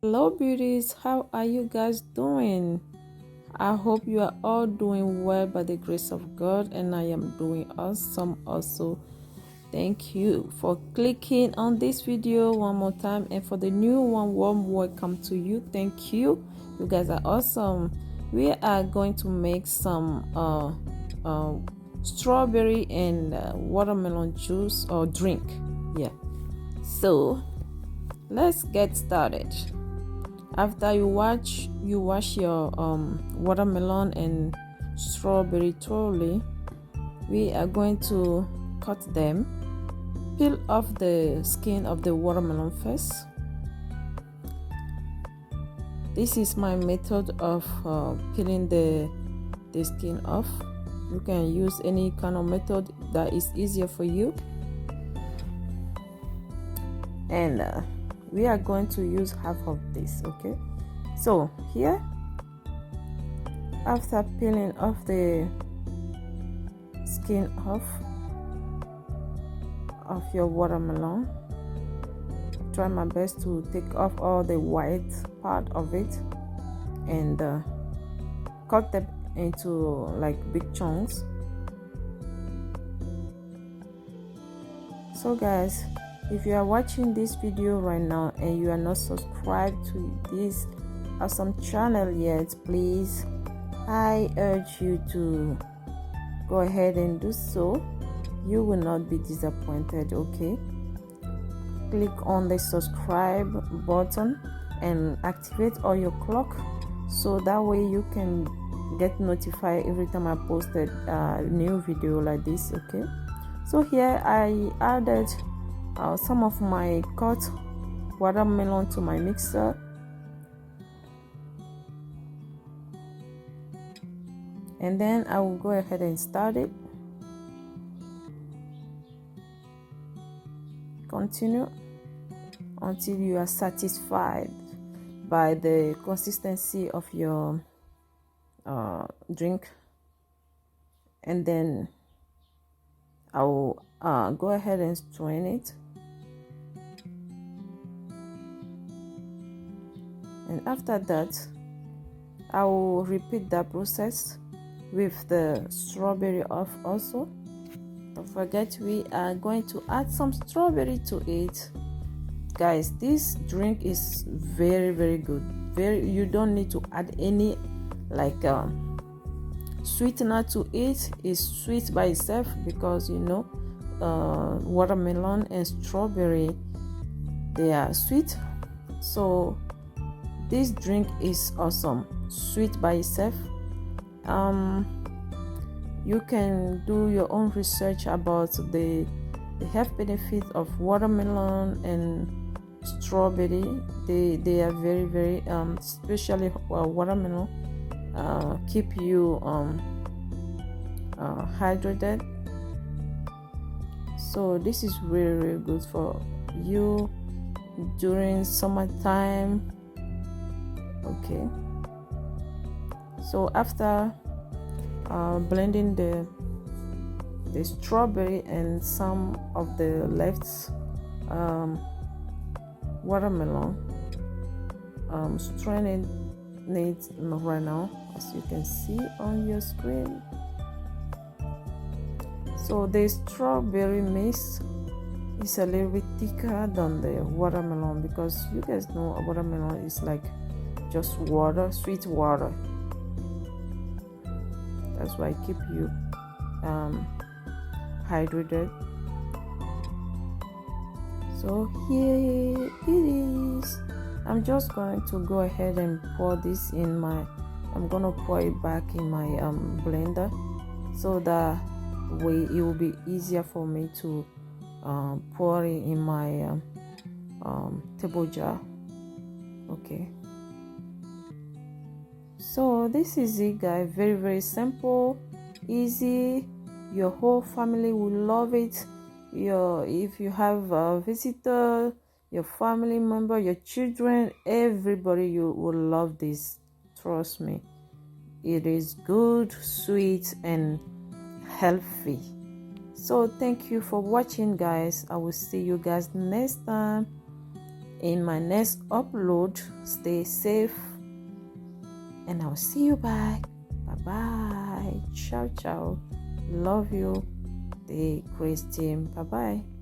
Hello beauties, how are you guys doing? I hope you are all doing well by the grace of God, and I am doing awesome also. Thank you for clicking on this video one more time, and for the new one, warm welcome to you. Thank you. You guys are awesome. We are going to make some strawberry and watermelon juice or drink. Yeah, so let's get started. After you wash your watermelon and strawberry thoroughly, we are going to cut them. Peel off the skin of the watermelon first. This is my method of peeling the skin off. You can use any kind of method that is easier for you. And we are going to use half of this. Okay, so here, after peeling off the skin off of your watermelon, try my best to take off all the white part of it and cut them into like big chunks. So guys, if you are watching this video right now and you are not subscribed to this awesome channel yet, please, I urge you to go ahead and do so. You will not be disappointed. Okay, click on the subscribe button and activate all your clock, so that way you can get notified every time I posted a new video like this. Okay, so here I added some of my cut watermelon to my mixer, and then I will go ahead and start it. Continue until you are satisfied by the consistency of your drink, and then I will go ahead and strain it. And after that, I will repeat that process with the strawberry off also. Don't forget, we are going to add some strawberry to it. Guys, this drink is very good. You don't need to add any like sweetener to it. It's sweet by itself because you know watermelon and strawberry, they are sweet. So this drink is awesome, sweet by itself. You can do your own research about the health benefits of watermelon and strawberry. They are very especially watermelon keep you hydrated. So this is really good for you during summertime. Okay, so after blending the strawberry and some of the left watermelon, straining it right now, as you can see on your screen. So the strawberry mix is a little bit thicker than the watermelon, because you guys know watermelon is like just water, sweet water. That's why I keep you hydrated. So here it is. I'm just going to go ahead and pour this in my, I'm gonna pour it back in my blender, so that way it will be easier for me to pour it in my table jar. Okay, so this is it, guys. Very simple, easy. Your whole family will love it. If you have a visitor, your family member, your children, everybody, you will love this. Trust me, it is good, sweet, and healthy. So thank you for watching, guys. I will see you guys next time. in my next upload. Stay safe, and I'll see you back. Bye bye. Ciao ciao. Love you, the Grace team. Bye bye.